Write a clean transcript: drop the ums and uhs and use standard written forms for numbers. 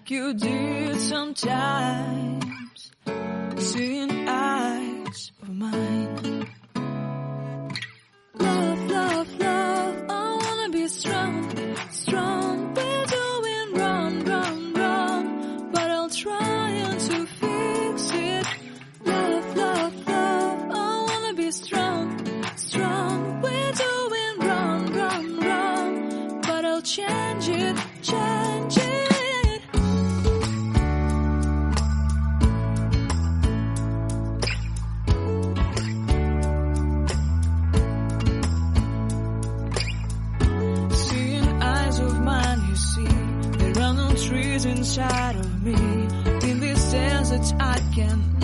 like you did sometimes, seeing eyes of mine. Love, love, love, I wanna be strong, strong. We're doing wrong, wrong, wrong, but I'll try to fix it. Love, love, love, I wanna be strong, strong. We're doing wrong, wrong, wrong, but I'll change it, change it. Trees inside of me. In this desert I can